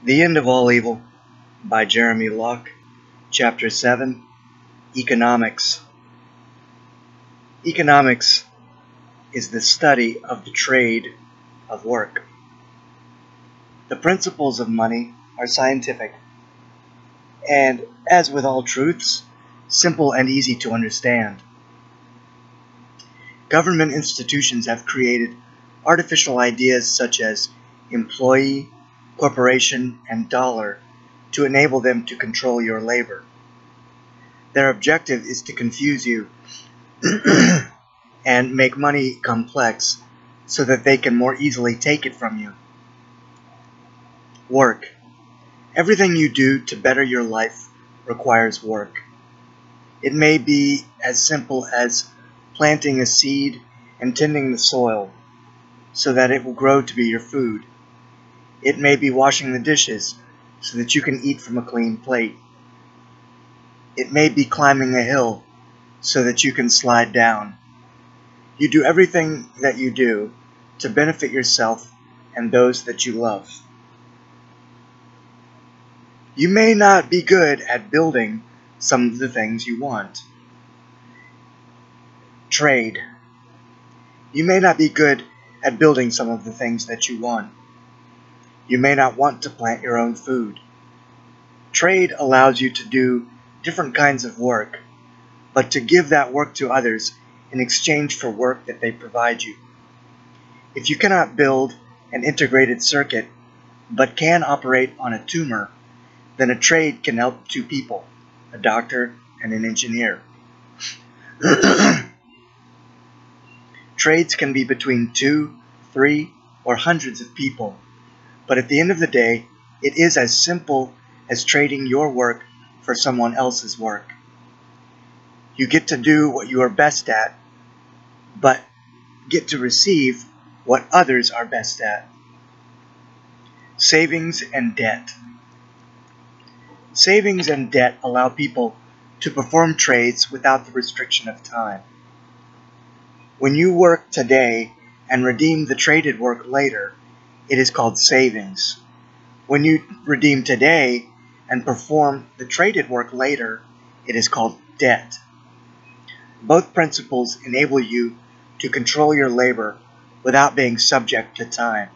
The End of All Evil by Jeremy Locke, Chapter 7, Economics. Economics is the study of the trade of work. The principles of money are scientific, and, as with all truths, simple and easy to understand. Government institutions have created artificial ideas such as employee, corporation, and dollar to enable them to control your labor. Their objective is to confuse you and make money complex so that they can more easily take it from you. Work. Everything you do to better your life requires work. It may be as simple as planting a seed and tending the soil so that it will grow to be your food. It may be washing the dishes so that you can eat from a clean plate. It may be climbing a hill so that you can slide down. You do everything that you do to benefit yourself and those that you love. You may not be good at building some of the things you want. Trade. You may not be good at building some of the things that you want. You may not want to plant your own food. Trade allows you to do different kinds of work, but to give that work to others in exchange for work that they provide you. If you cannot build an integrated circuit, but can operate on a tumor, then a trade can help two people, a doctor and an engineer. Trades can be between 2, 3, or hundreds of people. But at the end of the day, it is as simple as trading your work for someone else's work. You get to do what you are best at, but get to receive what others are best at. Savings and debt. Savings and debt allow people to perform trades without the restriction of time. When you work today and redeem the traded work later, it is called savings. When you redeem today and perform the traded work later, it is called debt. Both principles enable you to control your labor without being subject to time.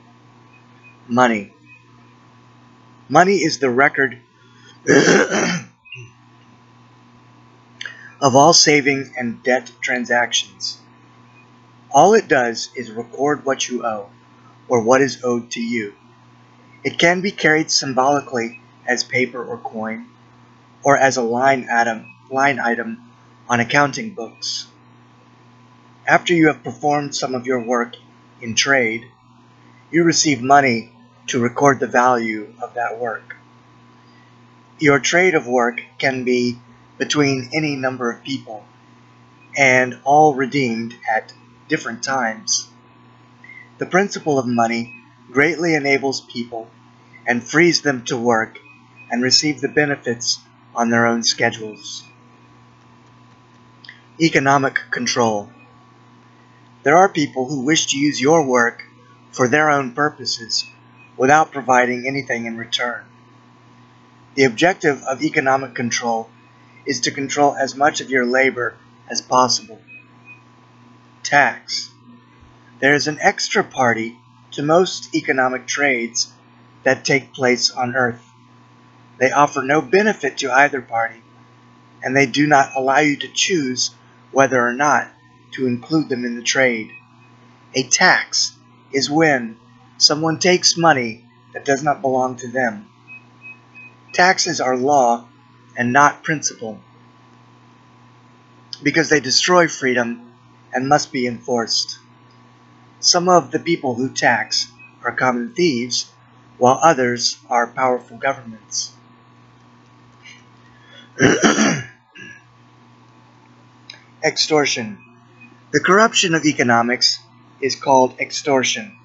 Money. Money is the record of all saving and debt transactions. All it does is record what you owe, or what is owed to you. It can be carried symbolically as paper or coin, or as a line item on accounting books. After you have performed some of your work in trade, you receive money to record the value of that work. Your trade of work can be between any number of people, and all redeemed at different times. The principle of money greatly enables people and frees them to work and receive the benefits on their own schedules. Economic control. There are people who wish to use your work for their own purposes without providing anything in return. The objective of economic control is to control as much of your labor as possible. Tax. There is an extra party to most economic trades that take place on earth. They offer no benefit to either party, and they do not allow you to choose whether or not to include them in the trade. A tax is when someone takes money that does not belong to them. Taxes are law and not principle, because they destroy freedom and must be enforced. Some of the people who tax are common thieves, while others are powerful governments. Extortion. The corruption of economics is called extortion.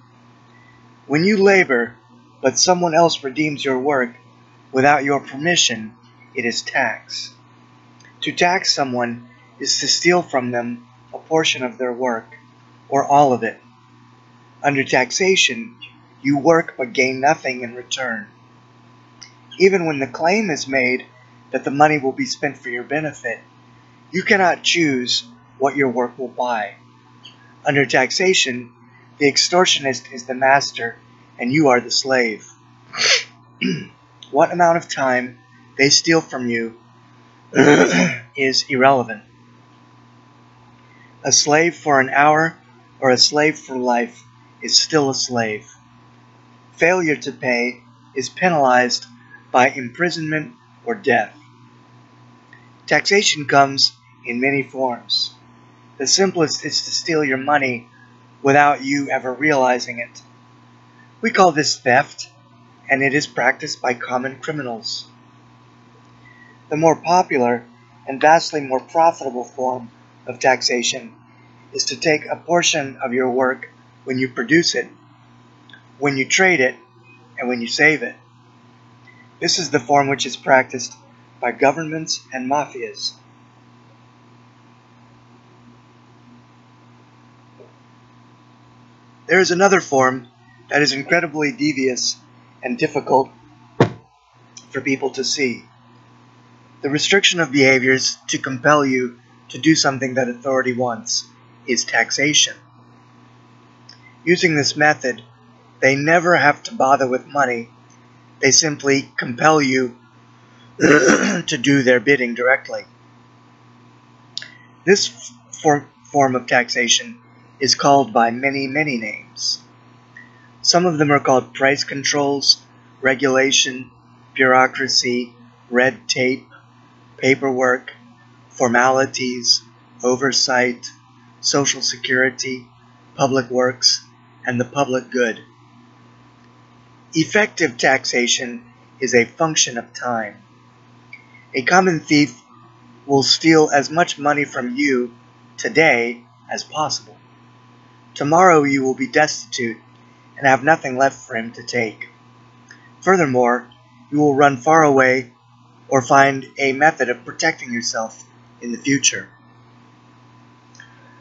When you labor, but someone else redeems your work without your permission, it is tax. To tax someone is to steal from them a portion of their work, or all of it. Under taxation, you work but gain nothing in return. Even when the claim is made that the money will be spent for your benefit, you cannot choose what your work will buy. Under taxation, the extortionist is the master and you are the slave. What amount of time they steal from you is irrelevant. A slave for an hour or a slave for life is still a slave. Failure to pay is penalized by imprisonment or death. Taxation comes in many forms. The simplest is to steal your money without you ever realizing it. We call this theft, and it is practiced by common criminals. The more popular and vastly more profitable form of taxation is to take a portion of your work when you produce it, when you trade it, and when you save it. This is the form which is practiced by governments and mafias. There is another form that is incredibly devious and difficult for people to see. The restriction of behaviors to compel you to do something that authority wants is taxation. Using this method, they never have to bother with money. They simply compel you to do their bidding directly. This form of taxation is called by many names. Some of them are called price controls, regulation, bureaucracy, red tape, paperwork, formalities, oversight, social security, public works, and the public good. Effective taxation is a function of time. A common thief will steal as much money from you today as possible. Tomorrow you will be destitute and have nothing left for him to take. Furthermore, you will run far away or find a method of protecting yourself in the future.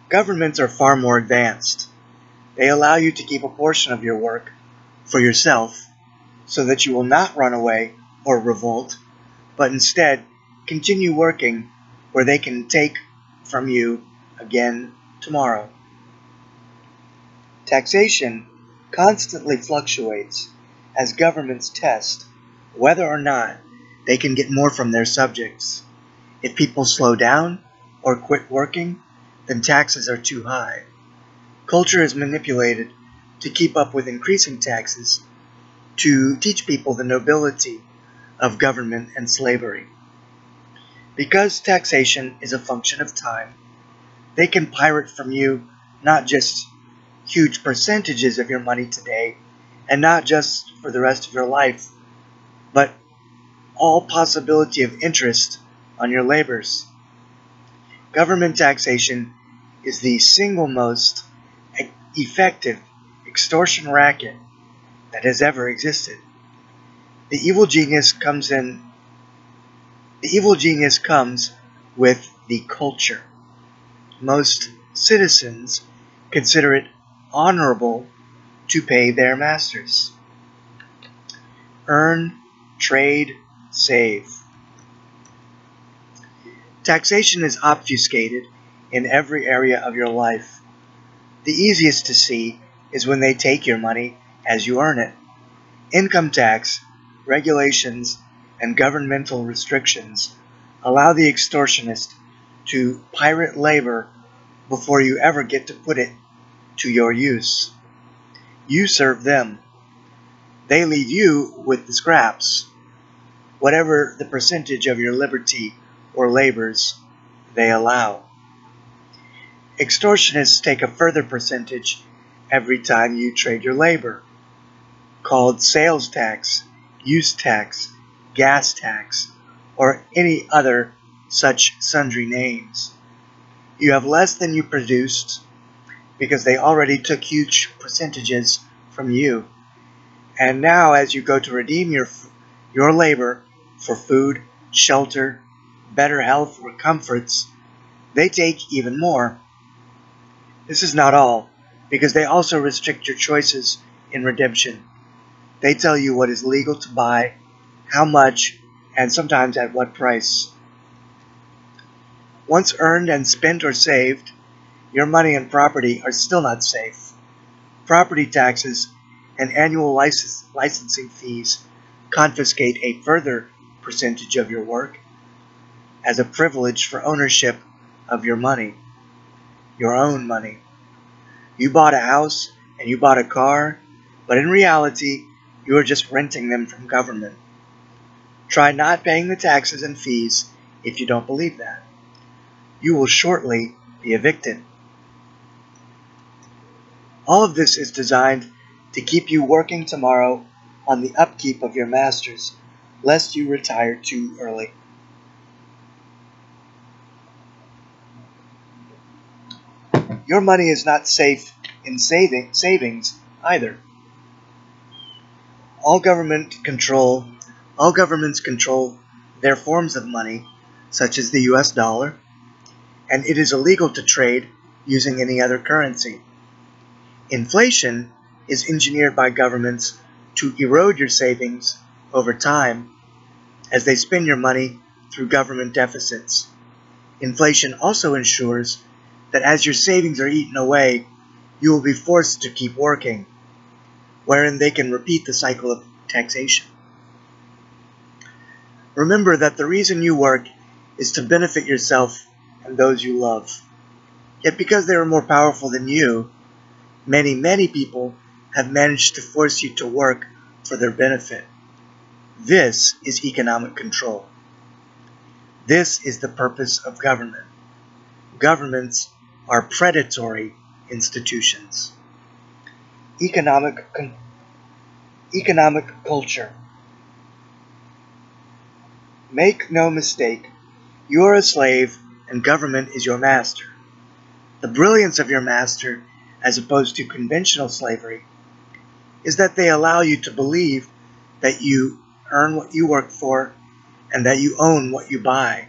Governments are far more advanced. They allow you to keep a portion of your work for yourself so that you will not run away or revolt, but instead continue working where they can take from you again tomorrow. Taxation constantly fluctuates as governments test whether or not they can get more from their subjects. If people slow down or quit working, then taxes are too high. Culture is manipulated to keep up with increasing taxes to teach people the nobility of government and slavery. Because taxation is a function of time, they can pirate from you not just huge percentages of your money today, and not just for the rest of your life, but all possibility of interest on your labors. Government taxation is the single most effective extortion racket that has ever existed. The evil genius comes with the culture. Most citizens consider it honorable to pay their masters. Earn, trade, save. Taxation is obfuscated in every area of your life. The easiest to see is when they take your money as you earn it. Income tax, regulations, and governmental restrictions allow the extortionist to pirate labor before you ever get to put it to your use. You serve them. They leave you with the scraps, whatever the percentage of your liberty or labors they allow. Extortionists take a further percentage every time you trade your labor, called sales tax, use tax, gas tax, or any other such sundry names. You have less than you produced because they already took huge percentages from you. And now as you go to redeem your labor for food, shelter, better health, or comforts, they take even more. This is not all, because they also restrict your choices in redemption. They tell you what is legal to buy how much, and sometimes at what price. Once earned and spent or saved, your money and property are still not safe. Property taxes and annual licensing fees confiscate a further percentage of your work as a privilege for ownership of your money, your own money. You bought a house and you bought a car, but in reality, you are just renting them from government. Try not paying the taxes and fees if you don't believe that. You will shortly be evicted. All of this is designed to keep you working tomorrow on the upkeep of your masters, lest you retire too early. Your money is not safe in savings either. All governments control their forms of money, such as the US dollar, and it is illegal to trade using any other currency. Inflation is engineered by governments to erode your savings over time as they spend your money through government deficits. Inflation also ensures that as your savings are eaten away, you will be forced to keep working, wherein they can repeat the cycle of taxation. Remember that the reason you work is to benefit yourself and those you love. Yet because they are more powerful than you, many people have managed to force you to work for their benefit. This is economic control. This is the purpose of government. Governments are predatory institutions. Economic culture. Make no mistake, you are a slave and government is your master. The brilliance of your master, as opposed to conventional slavery, is that they allow you to believe that you earn what you work for and that you own what you buy.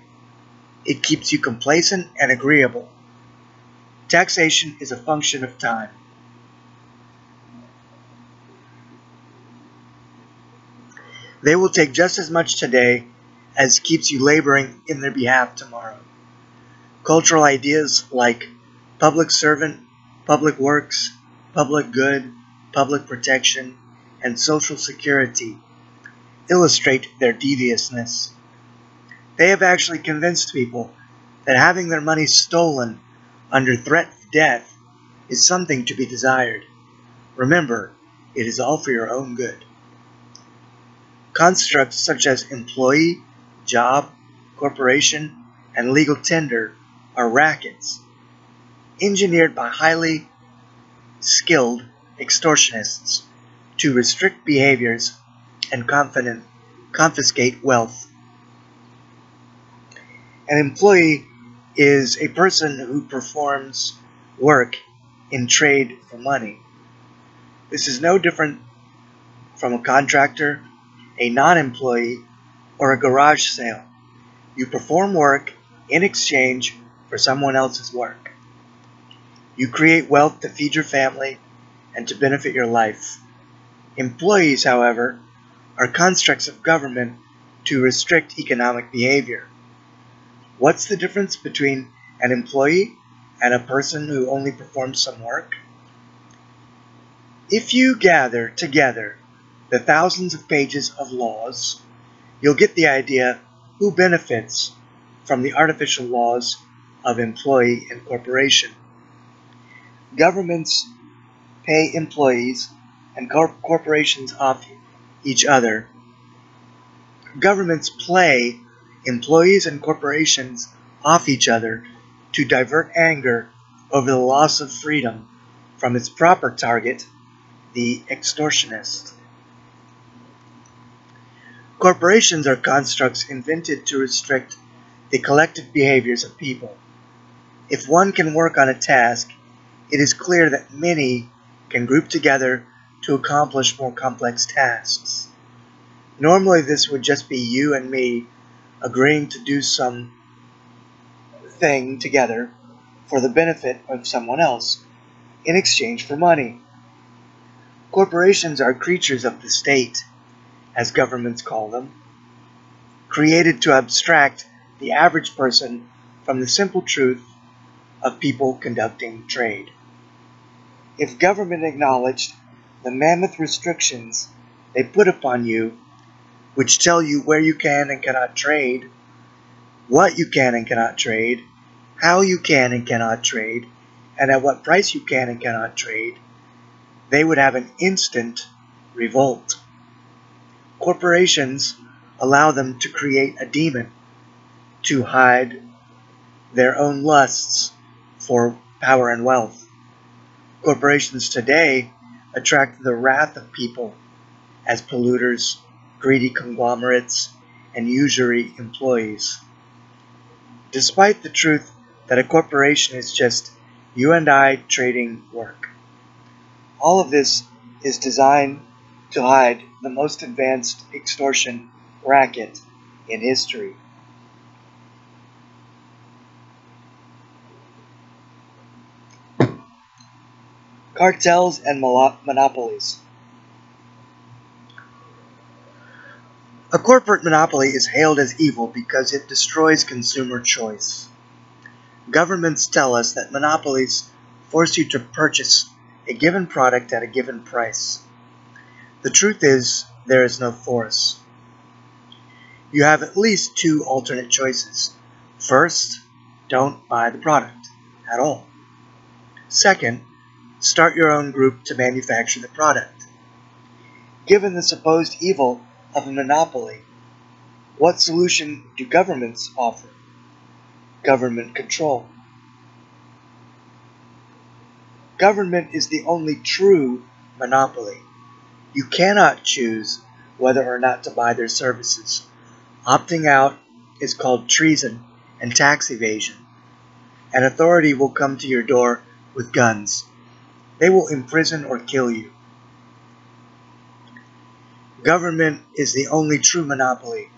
It keeps you complacent and agreeable. Taxation is a function of time. They will take just as much today as keeps you laboring in their behalf tomorrow. Cultural ideas like public servant, public works, public good, public protection, and social security illustrate their deviousness. They have actually convinced people that having their money stolen under threat of death is something to be desired. Remember, it is all for your own good. Constructs such as employee, job, corporation, and legal tender are rackets engineered by highly skilled extortionists to restrict behaviors and confiscate wealth. An employee is a person who performs work in trade for money. This is no different from a contractor, a non-employee, or a garage sale. You perform work in exchange for someone else's work. You create wealth to feed your family and to benefit your life. Employees, however, are constructs of government to restrict economic behavior. What's the difference between an employee and a person who only performs some work? If you gather together the thousands of pages of laws, you'll get the idea who benefits from the artificial laws of employee and corporation. Governments pay employees and corporations off each other. Governments play employees and corporations off each other to divert anger over the loss of freedom from its proper target, the extortionist. Corporations are constructs invented to restrict the collective behaviors of people. If one can work on a task, it is clear that many can group together to accomplish more complex tasks. Normally this would just be you and me agreeing to do some thing together for the benefit of someone else in exchange for money. Corporations are creatures of the state, as governments call them. created to abstract the average person from the simple truth of people conducting trade. If government acknowledged the mammoth restrictions they put upon you, which tell you where you can and cannot trade, what you can and cannot trade, how you can and cannot trade, and at what price you can and cannot trade, they would have an instant revolt. Corporations allow them to create a demon to hide their own lusts for power and wealth. Corporations today attract the wrath of people as polluters, greedy conglomerates, and usury employees. Despite the truth that a corporation is just you and I trading work, all of this is designed to hide the most advanced extortion racket in history. Cartels and monopolies. A corporate monopoly is hailed as evil because it destroys consumer choice. Governments tell us that monopolies force you to purchase a given product at a given price. The truth is, there is no force. You have at least two alternate choices. First, don't buy the product at all. Second, start your own group to manufacture the product. Given the supposed evil of a monopoly, what solution do governments offer? Government control. Government is the only true monopoly. You cannot choose whether or not to buy their services. Opting out is called treason and tax evasion. An authority will come to your door with guns. They will imprison or kill you. Government is the only true monopoly,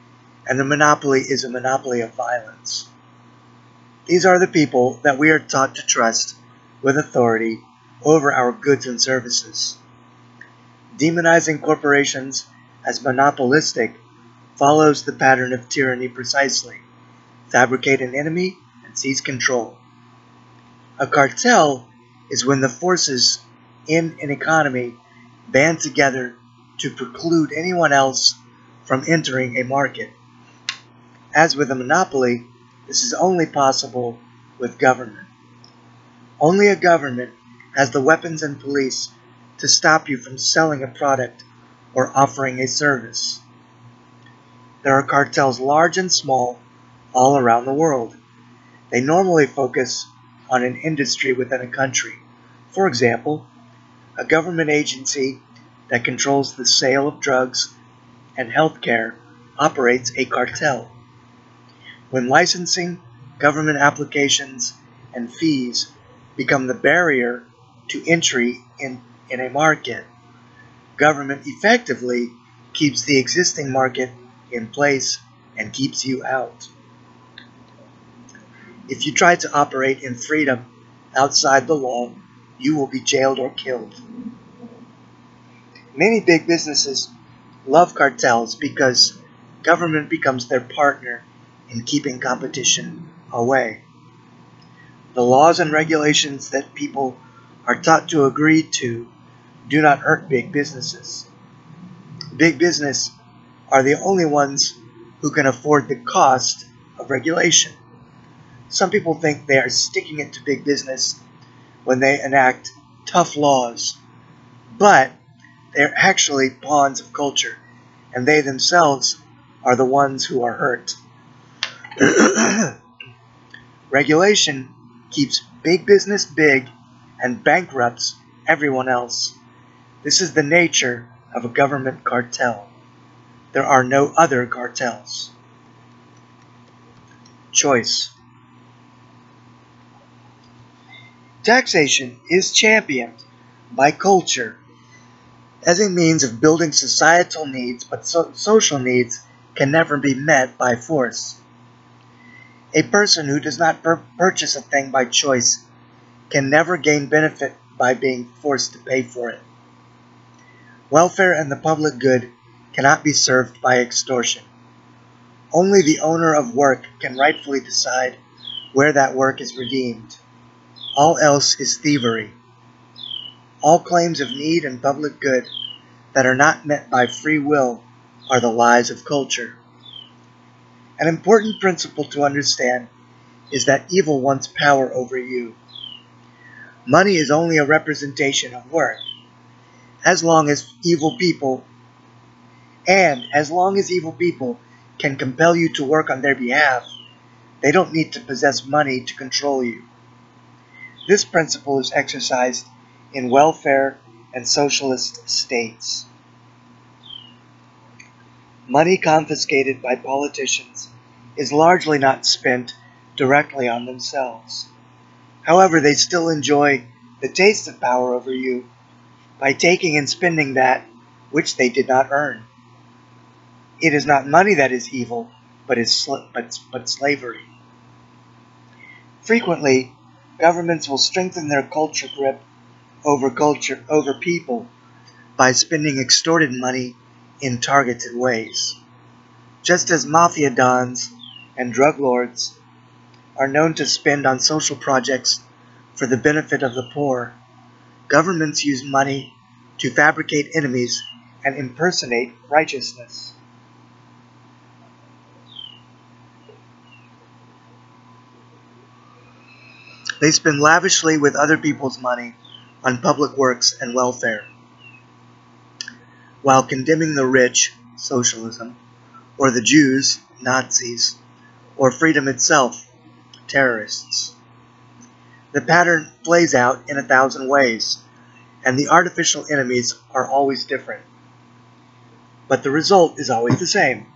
and the monopoly is a monopoly of violence. These are the people that we are taught to trust with authority over our goods and services. Demonizing corporations as monopolistic follows the pattern of tyranny precisely. Fabricate an enemy and seize control. A cartel is when the forces in an economy band together to preclude anyone else from entering a market. As with a monopoly, this is only possible with government. Only a government has the weapons and police to stop you from selling a product or offering a service. There are cartels large and small all around the world. They normally focus on an industry within a country. For example, a government agency that controls the sale of drugs and healthcare operates a cartel. When licensing, government applications, and fees become the barrier to entry in a market, government effectively keeps the existing market in place and keeps you out. If you try to operate in freedom outside the law, you will be jailed or killed. Many big businesses love cartels because government becomes their partner in keeping competition away. The laws and regulations that people are taught to agree to do not hurt big businesses. Big business are the only ones who can afford the cost of regulation. Some people think they are sticking it to big business when they enact tough laws, but they're actually pawns of culture, and they themselves are the ones who are hurt. Regulation keeps big business big and bankrupts everyone else. This is the nature of a government cartel. There are no other cartels. Choice. Taxation is championed by culture as a means of building societal needs, but social needs can never be met by force. A person who does not purchase a thing by choice can never gain benefit by being forced to pay for it. Welfare and the public good cannot be served by extortion. Only the owner of work can rightfully decide where that work is redeemed. All else is thievery. All claims of need and public good that are not met by free will are the lies of culture. An important principle to understand is that evil wants power over you. Money is only a representation of work. As long as evil people can compel you to work on their behalf, they don't need to possess money to control you. This principle is exercised in welfare and socialist states. Money confiscated by politicians is largely not spent directly on themselves. However, they still enjoy the taste of power over you by taking and spending that which they did not earn. It is not money that is evil, but slavery. Frequently, governments will strengthen their culture grip over people by spending extorted money in targeted ways. Just as mafia dons and drug lords are known to spend on social projects for the benefit of the poor, governments use money to fabricate enemies and impersonate righteousness. They spend lavishly with other people's money on public works and welfare, while condemning the rich, socialism, or the Jews, Nazis, or freedom itself, terrorists. The pattern plays out in 1,000 ways, and the artificial enemies are always different. But the result is always the same.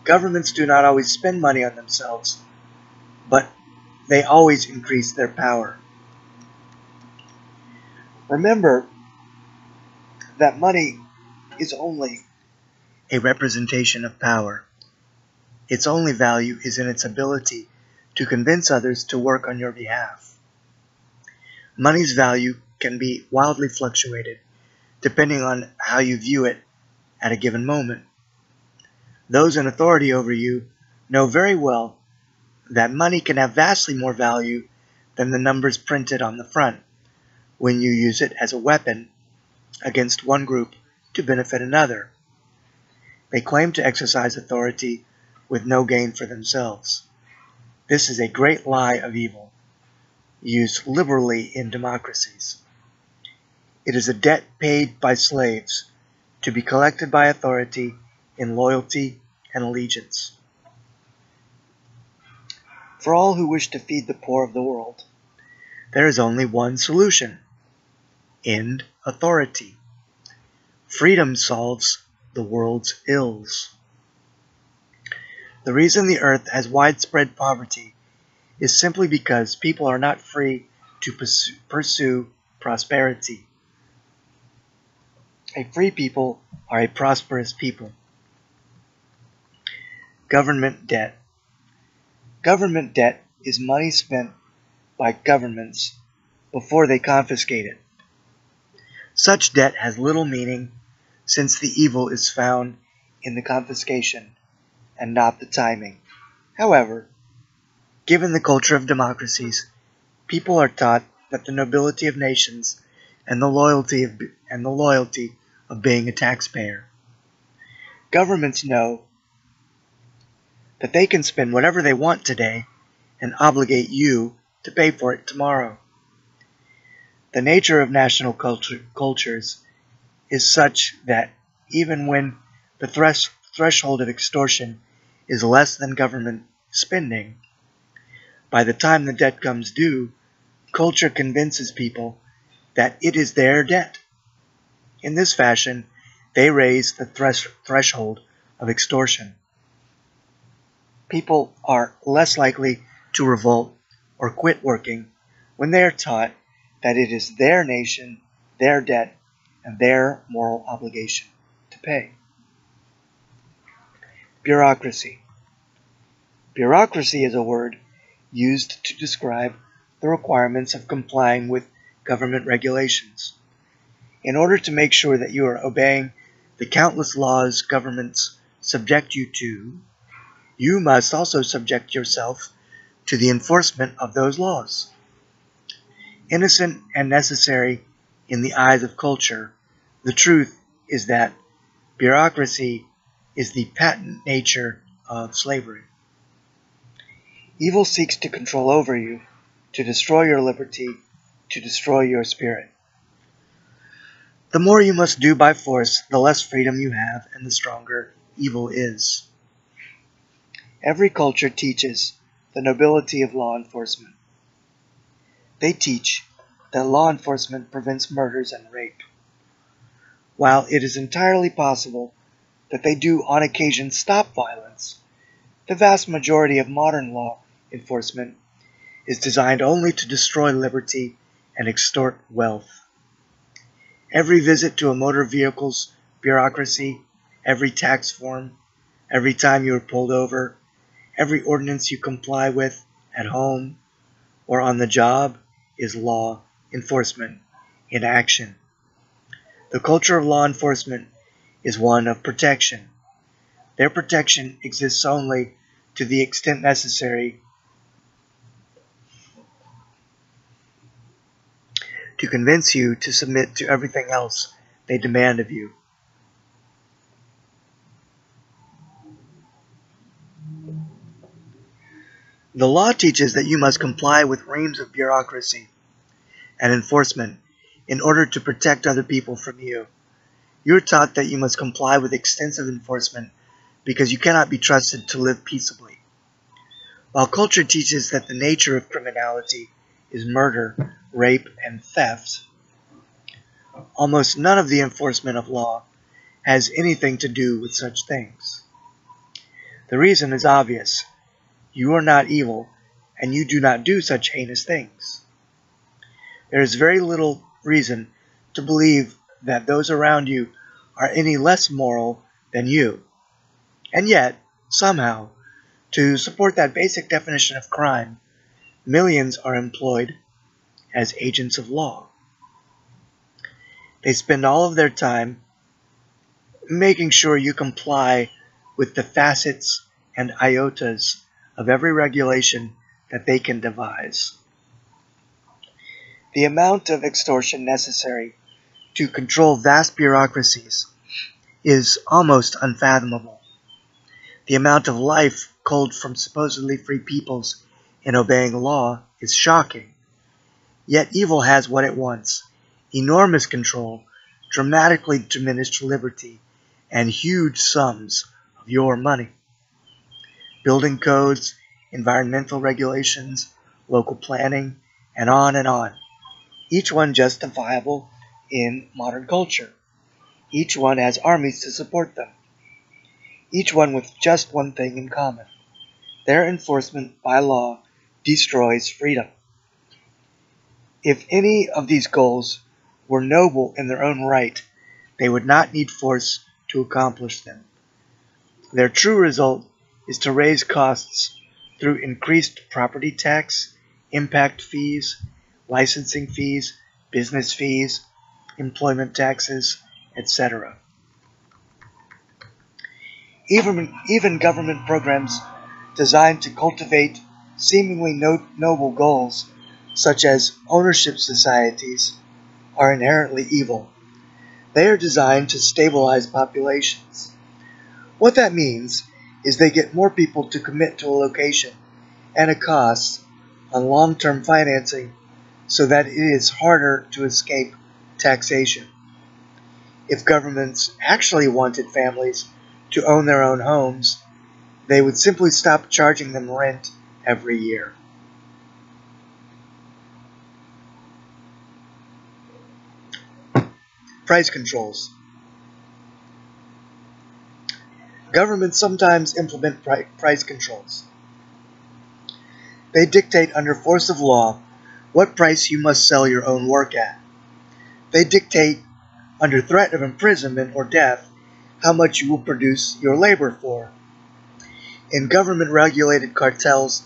Governments do not always spend money on themselves, but they always increase their power. Remember that money is only a representation of power. Its only value is in its ability to convince others to work on your behalf. Money's value can be wildly fluctuated depending on how you view it at a given moment. Those in authority over you know very well that money can have vastly more value than the numbers printed on the front when you use it as a weapon against one group to benefit another. They claim to exercise authority with no gain for themselves. This is a great lie of evil, used liberally in democracies. It is a debt paid by slaves to be collected by authority in loyalty and allegiance. For all who wish to feed the poor of the world, there is only one solution: end authority. Freedom solves the world's ills. The reason the earth has widespread poverty is simply because people are not free to pursue prosperity. A free people are a prosperous people. Government debt. Government debt is money spent by governments before they confiscate it. Such debt has little meaning since the evil is found in the confiscation and not the timing. However, given the culture of democracies, people are taught that the nobility of nations and the loyalty of being a taxpayer. Governments know that they can spend whatever they want today and obligate you to pay for it tomorrow. The nature of national cultures is such that even when the threshold of extortion is less than government spending, by the time the debt comes due, culture convinces people that it is their debt. In this fashion, they raise the threshold of extortion. People are less likely to revolt or quit working when they are taught that it is their nation, their debt, and their moral obligation to pay. Bureaucracy. Bureaucracy is a word used to describe the requirements of complying with government regulations. In order to make sure that you are obeying the countless laws governments subject you to, you must also subject yourself to the enforcement of those laws. Innocent and necessary in the eyes of culture, the truth is that bureaucracy is the patent nature of slavery. Evil seeks to control over you, to destroy your liberty, to destroy your spirit. The more you must do by force, the less freedom you have, and the stronger evil is. Every culture teaches the nobility of law enforcement. They teach that law enforcement prevents murders and rape. While it is entirely possible that they do on occasion stop violence, the vast majority of modern law enforcement is designed only to destroy liberty and extort wealth. Every visit to a motor vehicle's bureaucracy, every tax form, every time you are pulled over, every ordinance you comply with at home or on the job is law enforcement in action. The culture of law enforcement is one of protection. Their protection exists only to the extent necessary to convince you to submit to everything else they demand of you. The law teaches that you must comply with reams of bureaucracy and enforcement in order to protect other people from you. You are taught that you must comply with extensive enforcement because you cannot be trusted to live peaceably. While culture teaches that the nature of criminality is murder, rape, and theft, almost none of the enforcement of law has anything to do with such things. The reason is obvious. You are not evil, and you do not do such heinous things. There is very little reason to believe that those around you are any less moral than you. And yet, somehow, to support that basic definition of crime, millions are employed as agents of law. They spend all of their time making sure you comply with the facets and iotas of every regulation that they can devise. The amount of extortion necessary to control vast bureaucracies is almost unfathomable. The amount of life culled from supposedly free peoples in obeying law is shocking. Yet evil has what it wants: enormous control, dramatically diminished liberty, and huge sums of your money. Building codes, environmental regulations, local planning, and on, each one justifiable in modern culture. Each one has armies to support them. Each one with just one thing in common: their enforcement by law destroys freedom. If any of these goals were noble in their own right, they would not need force to accomplish them. Their true result is to raise costs through increased property tax, impact fees, licensing fees, business fees, employment taxes, etc. Even government programs designed to cultivate seemingly noble goals, such as ownership societies, are inherently evil. They are designed to stabilize populations. What that means is they get more people to commit to a location and a cost on long-term financing so that it is harder to escape taxation. If governments actually wanted families to own their own homes, they would simply stop charging them rent every year. Price controls. Governments sometimes implement price controls. They dictate under force of law what price you must sell your own work at. They dictate under threat of imprisonment or death how much you will produce your labor for. In government-regulated cartels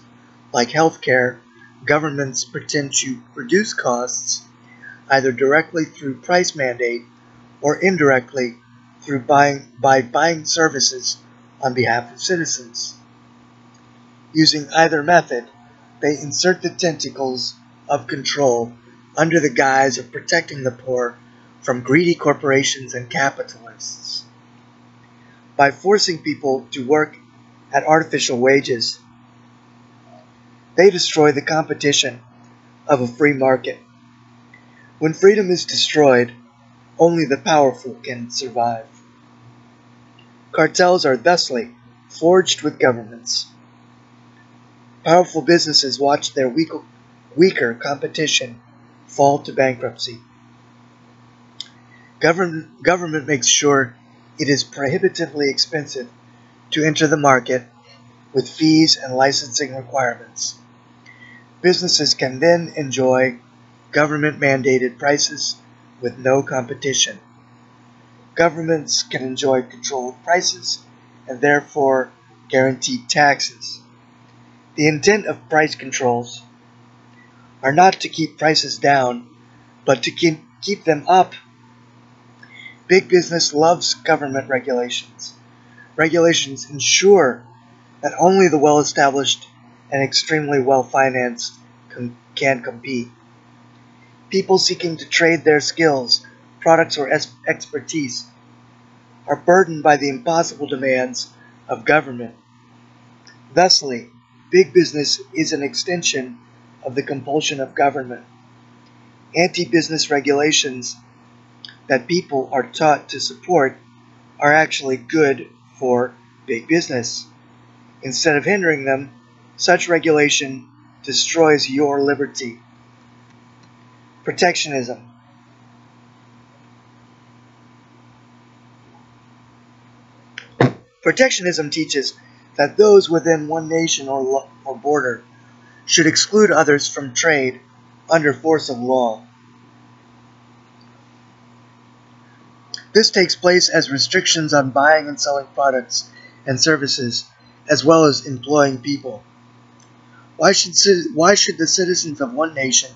like healthcare, governments pretend to reduce costs either directly through price mandate or indirectly through by buying services on behalf of citizens. Using either method, they insert the tentacles of control under the guise of protecting the poor from greedy corporations and capitalists. By forcing people to work at artificial wages, they destroy the competition of a free market. When freedom is destroyed, only the powerful can survive. Cartels are thusly forged with governments. Powerful businesses watch their weaker competition fall to bankruptcy. Government makes sure it is prohibitively expensive to enter the market with fees and licensing requirements. Businesses can then enjoy government-mandated prices with no competition. Governments can enjoy control of prices and therefore guaranteed taxes. The intent of price controls are not to keep prices down, but to keep them up. Big business loves government regulations. Regulations ensure that only the well-established and extremely well-financed can compete. People seeking to trade their skills, products, or expertise are burdened by the impossible demands of government. Thusly, big business is an extension of the compulsion of government. Anti-business regulations that people are taught to support are actually good for big business. Instead of hindering them, such regulation destroys your liberty. Protectionism. Protectionism teaches that those within one nation or border should exclude others from trade under force of law. This takes place as restrictions on buying and selling products and services, as well as employing people. Why should the citizens of one nation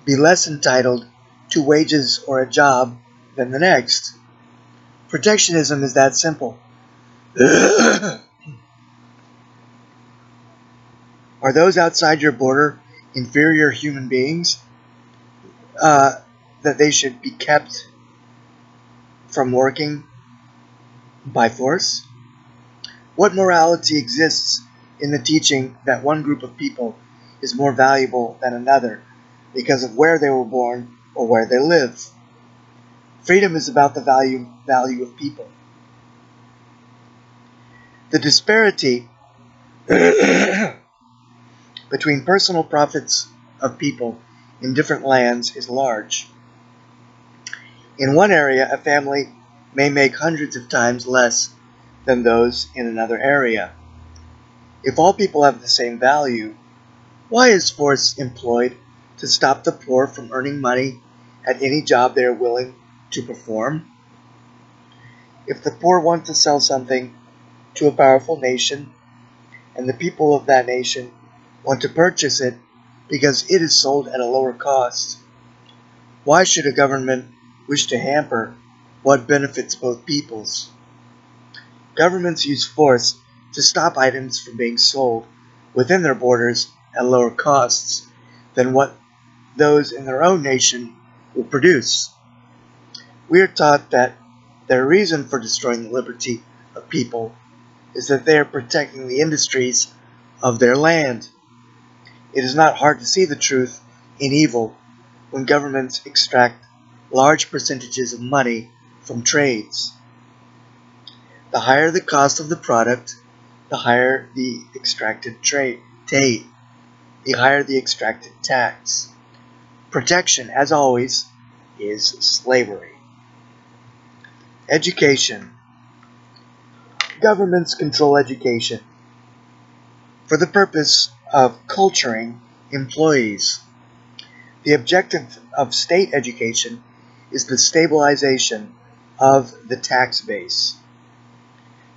be less entitled to wages or a job than the next? Protectionism is that simple. Are those outside your border inferior human beings that they should be kept from working by force? What morality exists in the teaching that one group of people is more valuable than another because of where they were born or where they live? Freedom is about the value of people. The disparity between personal profits of people in different lands is large. In one area, a family may make hundreds of times less than those in another area. If all people have the same value, why is force employed to stop the poor from earning money at any job they are willing to perform? If the poor want to sell something to a powerful nation, and the people of that nation want to purchase it because it is sold at a lower cost, why should a government wish to hamper what benefits both peoples? Governments use force to stop items from being sold within their borders at lower costs than what those in their own nation will produce. We are taught that their reason for destroying the liberty of people is that they are protecting the industries of their land. It is not hard to see the truth in evil when governments extract large percentages of money from trades. The higher the cost of the product, the higher the extracted the higher the extracted tax. Protection, as always, is slavery. Education. Governments control education for the purpose of culturing employees. The objective of state education is the stabilization of the tax base.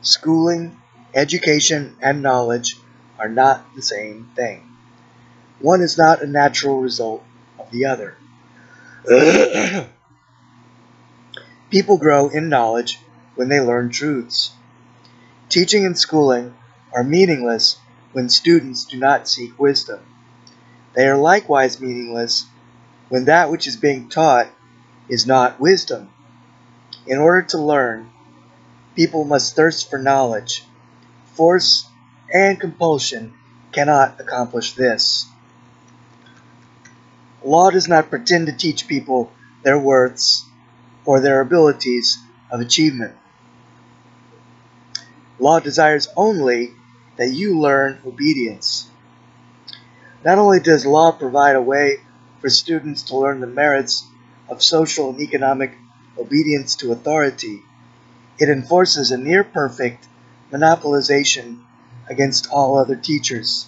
Schooling, education, and knowledge are not the same thing. One is not a natural result of the other. People grow in knowledge when they learn truths. Teaching and schooling are meaningless when students do not seek wisdom. They are likewise meaningless when that which is being taught is not wisdom. In order to learn, people must thirst for knowledge. Force and compulsion cannot accomplish this. Law does not pretend to teach people their worths or their abilities of achievement. Law desires only that you learn obedience. Not only does law provide a way for students to learn the merits of social and economic obedience to authority, it enforces a near-perfect monopolization against all other teachers.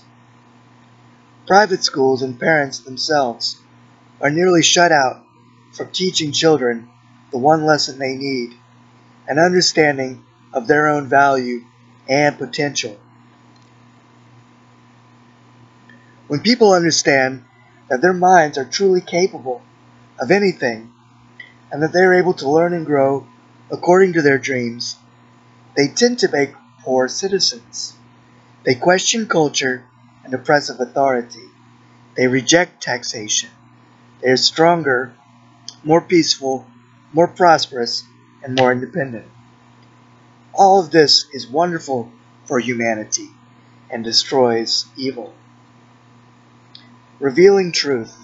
Private schools and parents themselves are nearly shut out from teaching children the one lesson they need, an understanding of their own value and potential. When people understand that their minds are truly capable of anything, and that they are able to learn and grow according to their dreams, they tend to make poor citizens. They question culture and oppressive authority. They reject taxation. They are stronger, more peaceful, more prosperous, and more independent. All of this is wonderful for humanity and destroys evil. Revealing truth.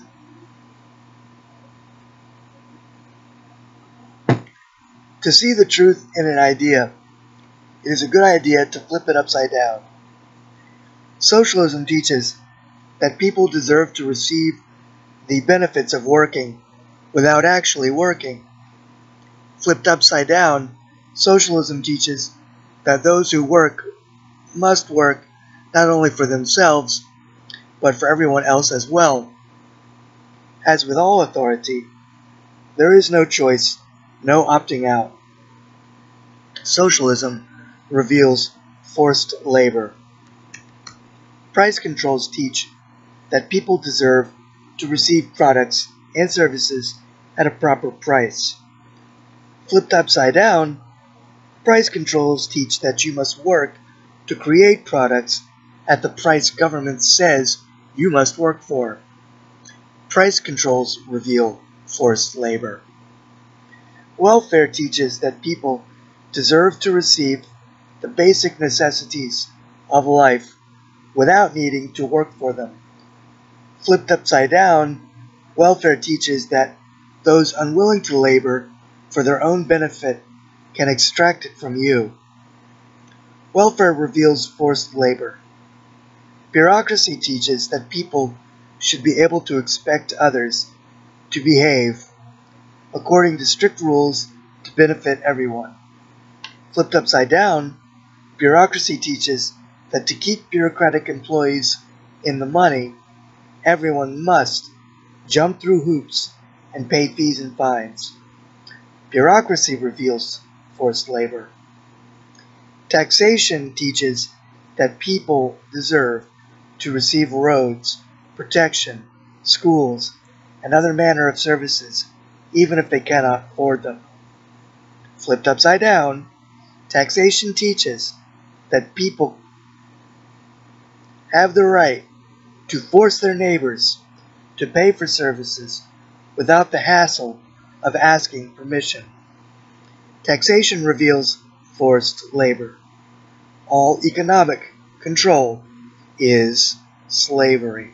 To see the truth in an idea, it is a good idea to flip it upside down. Socialism teaches that people deserve to receive the benefits of working without actually working. Flipped upside down, socialism teaches that those who work must work not only for themselves, but for everyone else as well. As with all authority, there is no choice, no opting out. Socialism reveals forced labor. Price controls teach that people deserve to receive products and services at a proper price. Flipped upside down, price controls teach that you must work to create products at the price government says you must work for. Price controls reveal forced labor. Welfare teaches that people deserve to receive the basic necessities of life without needing to work for them. Flipped upside down, welfare teaches that those unwilling to labor for their own benefit can extract it from you. Welfare reveals forced labor. Bureaucracy teaches that people should be able to expect others to behave according to strict rules to benefit everyone. Flipped upside down, bureaucracy teaches that to keep bureaucratic employees in the money, everyone must jump through hoops and pay fees and fines. Bureaucracy reveals forced labor. Taxation teaches that people deserve to receive roads, protection, schools, and other manner of services, even if they cannot afford them. Flipped upside down, taxation teaches that people have the right to force their neighbors to pay for services without the hassle of asking permission. Taxation reveals forced labor. All economic control is slavery.